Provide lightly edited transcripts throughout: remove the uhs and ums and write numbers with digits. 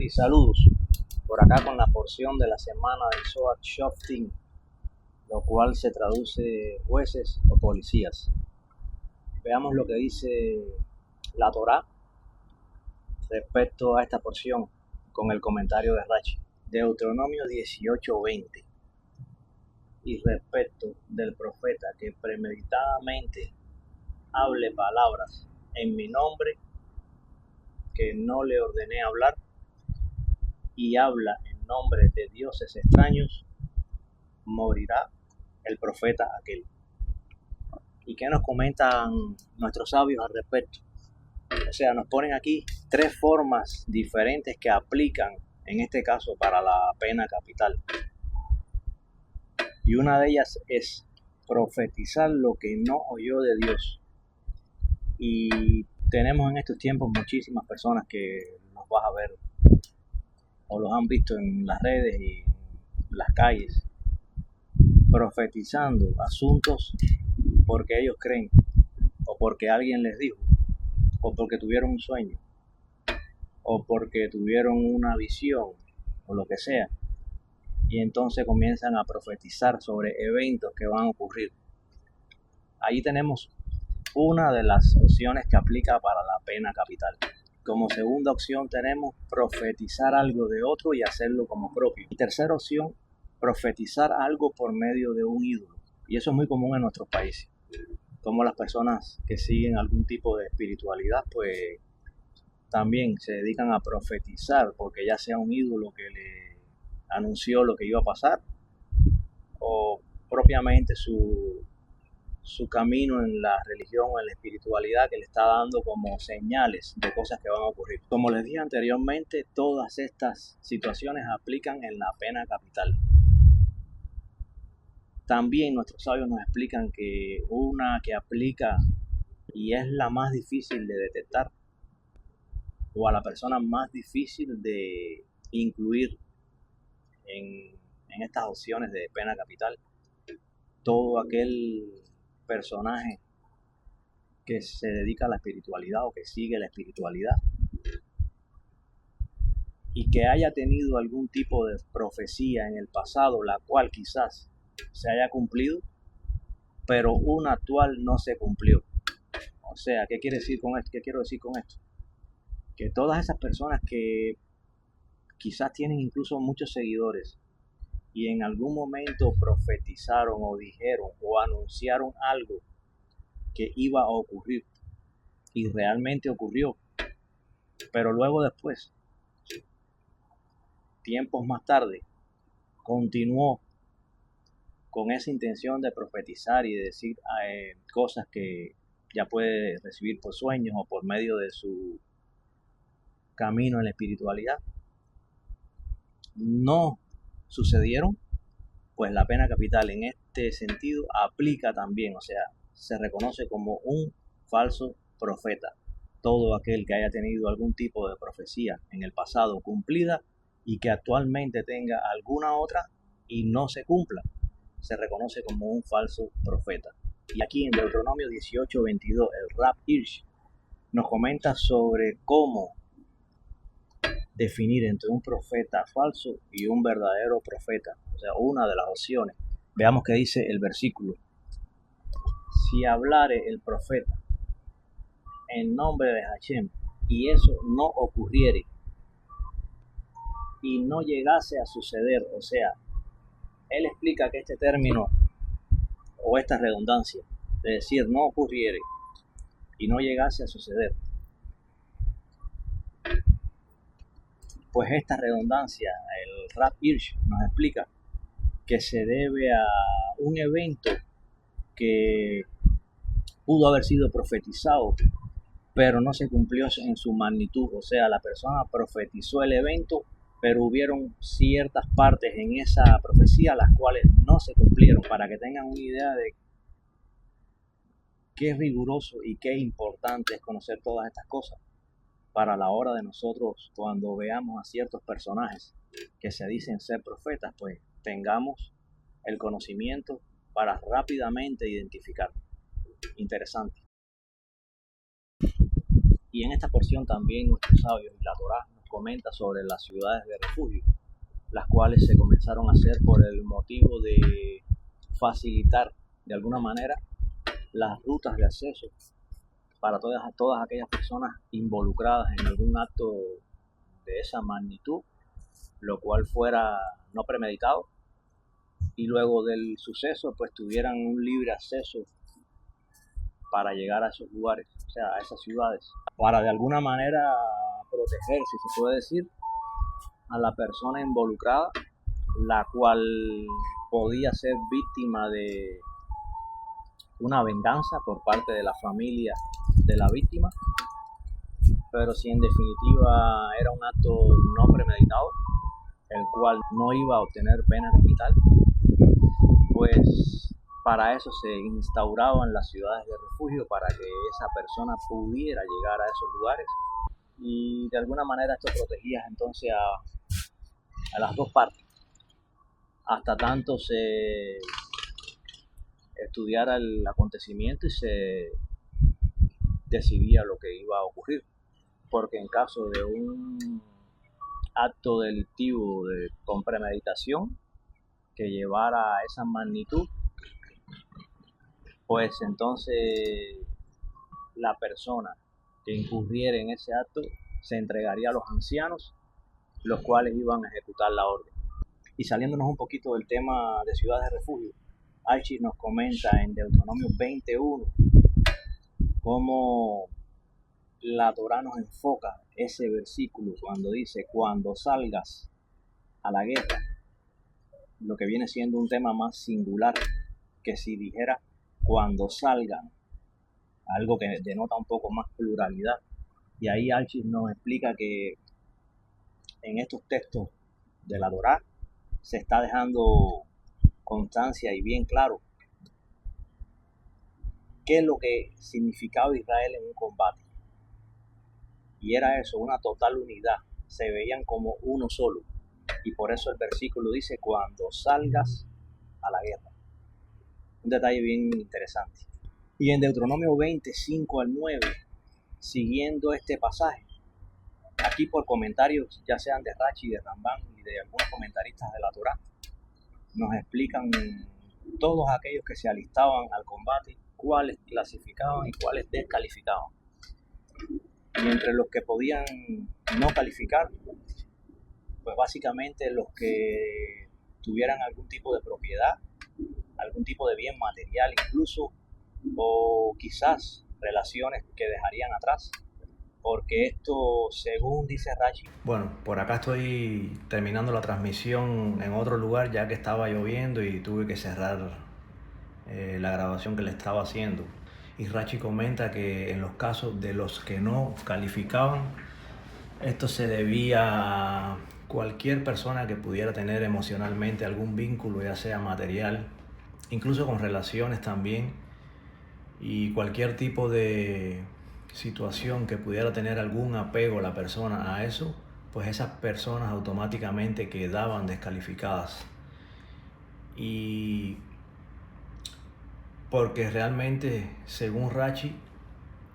Y saludos, por acá con la porción de la semana del Zohar Shoftim, lo cual se traduce jueces o policías. Veamos lo que dice la Torá respecto a esta porción con el comentario de Rashi. Deuteronomio 18:20. Y respecto del profeta que premeditadamente hable palabras en mi nombre que no le ordené hablar, y habla en nombre de dioses extraños, morirá el profeta aquel. ¿Y qué nos comentan nuestros sabios al respecto? O sea, nos ponen aquí tres formas diferentes que aplican, en este caso, para la pena capital. Y una de ellas es profetizar lo que no oyó de Dios. Y tenemos en estos tiempos muchísimas personas que nos vas a ver o los han visto en las redes y en las calles profetizando asuntos porque ellos creen o porque alguien les dijo o porque tuvieron un sueño o porque tuvieron una visión o lo que sea, y entonces comienzan a profetizar sobre eventos que van a ocurrir. Allí tenemos una de las opciones que aplica para la pena capital. Como segunda opción tenemos profetizar algo de otro y hacerlo como propio. Y tercera opción, profetizar algo por medio de un ídolo. Y eso es muy común en nuestros países. Como las personas que siguen algún tipo de espiritualidad, pues también se dedican a profetizar, porque ya sea un ídolo que le anunció lo que iba a pasar, o propiamente su camino en la religión o en la espiritualidad, que le está dando como señales de cosas que van a ocurrir. Como les dije anteriormente, todas estas situaciones aplican en la pena capital. También nuestros sabios nos explican que una que aplica y es la más difícil de detectar, o a la persona más difícil de incluir en estas opciones de pena capital, todo aquel personaje que se dedica a la espiritualidad o que sigue la espiritualidad y que haya tenido algún tipo de profecía en el pasado, la cual quizás se haya cumplido, pero una actual no se cumplió. O sea, ¿qué quiere decir con esto? ¿Qué quiero decir con esto? Que todas esas personas que quizás tienen incluso muchos seguidores y en algún momento profetizaron o dijeron o anunciaron algo que iba a ocurrir y realmente ocurrió, pero luego después, tiempos más tarde, continuó con esa intención de profetizar y de decir cosas que ya puede recibir por sueños o por medio de su camino en la espiritualidad, no sucedieron, pues la pena capital en este sentido aplica también. O sea, se reconoce como un falso profeta todo aquel que haya tenido algún tipo de profecía en el pasado cumplida y que actualmente tenga alguna otra y no se cumpla, se reconoce como un falso profeta. Y aquí en Deuteronomio 18:22, el Rab Hirsch nos comenta sobre cómo definir entre un profeta falso y un verdadero profeta. O sea, una de las opciones. Veamos qué dice el versículo. Si hablare el profeta en nombre de Hashem y eso no ocurriere y no llegase a suceder, o sea, él explica que este término o esta redundancia de decir no ocurriere y no llegase a suceder, pues esta redundancia, el Rab Hirsch nos explica que se debe a un evento que pudo haber sido profetizado, pero no se cumplió en su magnitud. O sea, la persona profetizó el evento, pero hubieron ciertas partes en esa profecía las cuales no se cumplieron. Para que tengan una idea de qué riguroso y qué importante es conocer todas estas cosas para la hora de nosotros, cuando veamos a ciertos personajes que se dicen ser profetas, pues tengamos el conocimiento para rápidamente identificar. Interesante. Y en esta porción también nuestros sabios y la Torá nos comenta sobre las ciudades de refugio, las cuales se comenzaron a hacer por el motivo de facilitar de alguna manera las rutas de acceso para todas aquellas personas involucradas en algún acto de esa magnitud, lo cual fuera no premeditado, y luego del suceso pues tuvieran un libre acceso para llegar a esos lugares, o sea, a esas ciudades, para de alguna manera proteger, si se puede decir, a la persona involucrada, la cual podía ser víctima de una venganza por parte de la familia de la víctima, pero si en definitiva era un acto no premeditado, el cual no iba a obtener pena capital, pues para eso se instauraban las ciudades de refugio, para que esa persona pudiera llegar a esos lugares, y de alguna manera esto protegía entonces a las dos partes, hasta tanto se estudiara el acontecimiento y se decidía lo que iba a ocurrir, porque en caso de un acto delictivo con premeditación que llevara a esa magnitud, pues entonces la persona que incurriera en ese acto se entregaría a los ancianos, los cuales iban a ejecutar la orden. Y saliéndonos un poquito del tema de ciudades de refugio, Archie nos comenta en Deuteronomio 21 cómo la Torá nos enfoca ese versículo cuando dice: cuando salgas a la guerra, lo que viene siendo un tema más singular que si dijera cuando salgan, algo que denota un poco más pluralidad. Y ahí Archie nos explica que en estos textos de la Torá se está dejando constancia y bien claro qué es lo que significaba Israel en un combate. Y era eso, una total unidad. Se veían como uno solo. Y por eso el versículo dice: cuando salgas a la guerra. Un detalle bien interesante. Y en Deuteronomio 25 al 9, siguiendo este pasaje, aquí por comentarios ya sean de Rachi, de Rambam y de algunos comentaristas de la Torá, nos explican todos aquellos que se alistaban al combate, cuáles clasificaban y cuáles descalificaban. Y entre los que podían no calificar, pues básicamente los que tuvieran algún tipo de propiedad, algún tipo de bien material incluso, o quizás relaciones que dejarían atrás, porque esto, según dice Rachi. Bueno, por acá estoy terminando la transmisión en otro lugar, ya que estaba lloviendo y tuve que cerrar la grabación que le estaba haciendo. Y Rachi comenta que en los casos de los que no calificaban, esto se debía a cualquier persona que pudiera tener emocionalmente algún vínculo, ya sea material, incluso con relaciones también, y cualquier tipo de situación que pudiera tener algún apego la persona a eso, pues esas personas automáticamente quedaban descalificadas. Y porque realmente, según Rachi,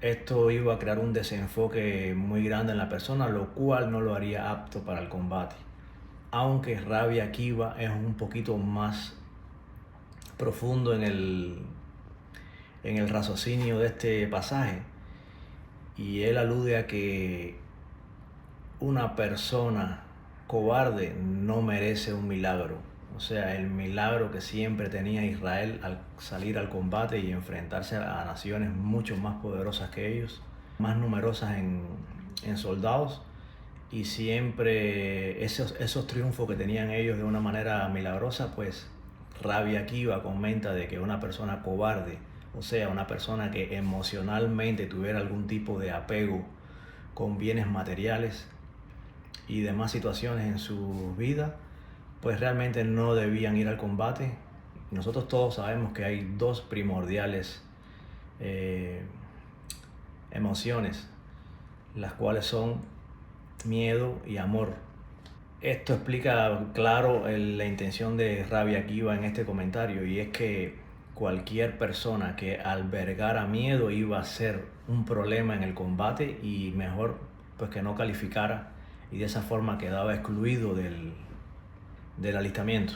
esto iba a crear un desenfoque muy grande en la persona, lo cual no lo haría apto para el combate. Aunque Rabbi Akiva es un poquito más profundo en el raciocinio de este pasaje, y él alude a que una persona cobarde no merece un milagro. O sea, el milagro que siempre tenía Israel al salir al combate y enfrentarse a naciones mucho más poderosas que ellos, más numerosas en soldados, y siempre esos triunfos que tenían ellos de una manera milagrosa, pues Rabbi Akiva comenta de que una persona cobarde, o sea, una persona que emocionalmente tuviera algún tipo de apego con bienes materiales y demás situaciones en su vida, pues realmente no debían ir al combate. Nosotros todos sabemos que hay dos primordiales emociones, las cuales son miedo y amor. Esto explica claro la intención de Rabbi Akiva en este comentario, y es que cualquier persona que albergara miedo iba a ser un problema en el combate, y mejor pues que no calificara y de esa forma quedaba excluido del alistamiento.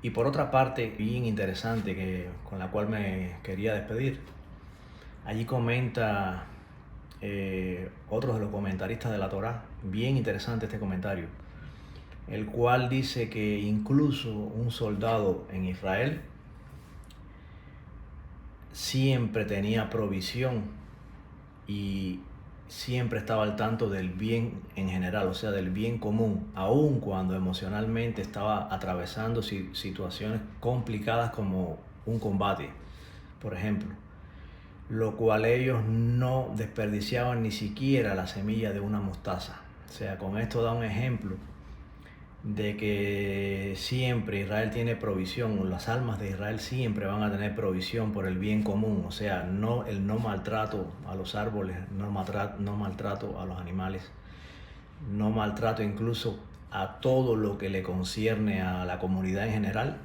Y por otra parte, bien interesante, con la cual me quería despedir, allí comenta otro de los comentaristas de la Torá, bien interesante este comentario, el cual dice que incluso un soldado en Israel siempre tenía provisión y siempre estaba al tanto del bien en general, o sea, del bien común, aun cuando emocionalmente estaba atravesando situaciones complicadas como un combate, por ejemplo, lo cual ellos no desperdiciaban ni siquiera la semilla de una mostaza. O sea, con esto da un ejemplo de que siempre Israel tiene provisión, las almas de Israel siempre van a tener provisión por el bien común, o sea, el no maltrato a los árboles, no maltrato a los animales, no maltrato incluso a todo lo que le concierne a la comunidad en general,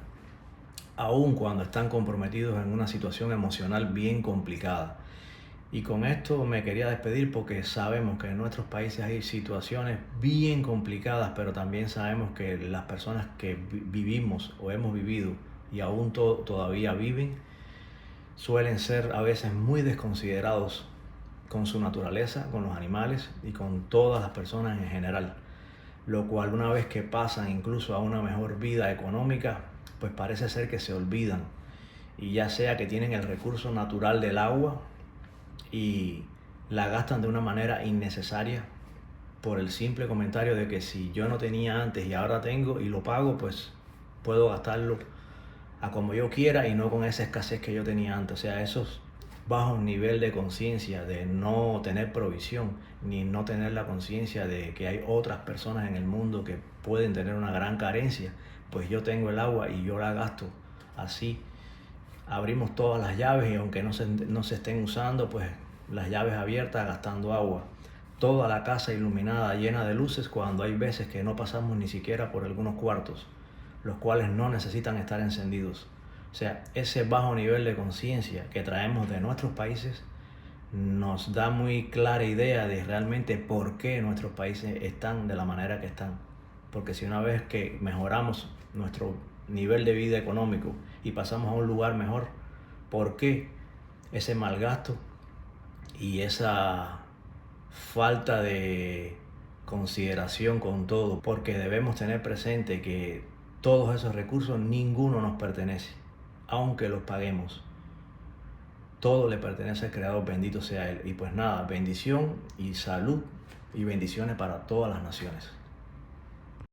aun cuando están comprometidos en una situación emocional bien complicada. Y con esto me quería despedir porque sabemos que en nuestros países hay situaciones bien complicadas, pero también sabemos que las personas que vivimos o hemos vivido y aún todavía viven, suelen ser a veces muy desconsiderados con su naturaleza, con los animales y con todas las personas en general. Lo cual una vez que pasan incluso a una mejor vida económica, pues parece ser que se olvidan. Y ya sea que tienen el recurso natural del agua y la gastan de una manera innecesaria por el simple comentario de que si yo no tenía antes y ahora tengo y lo pago, pues puedo gastarlo a como yo quiera y no con esa escasez que yo tenía antes. O sea, esos bajos nivel de conciencia de no tener provisión ni no tener la conciencia de que hay otras personas en el mundo que pueden tener una gran carencia, pues yo tengo el agua y yo la gasto así. Abrimos todas las llaves y aunque no se estén usando, pues las llaves abiertas gastando agua. Toda la casa iluminada, llena de luces, cuando hay veces que no pasamos ni siquiera por algunos cuartos, los cuales no necesitan estar encendidos. O sea, ese bajo nivel de conciencia que traemos de nuestros países nos da muy clara idea de realmente por qué nuestros países están de la manera que están. Porque si una vez que mejoramos nuestro nivel de vida económico y pasamos a un lugar mejor, ¿por qué ese mal gasto y esa falta de consideración con todo? Porque debemos tener presente que todos esos recursos, ninguno nos pertenece, aunque los paguemos. Todo le pertenece al Creador, bendito sea Él. Y pues nada, bendición y salud y bendiciones para todas las naciones.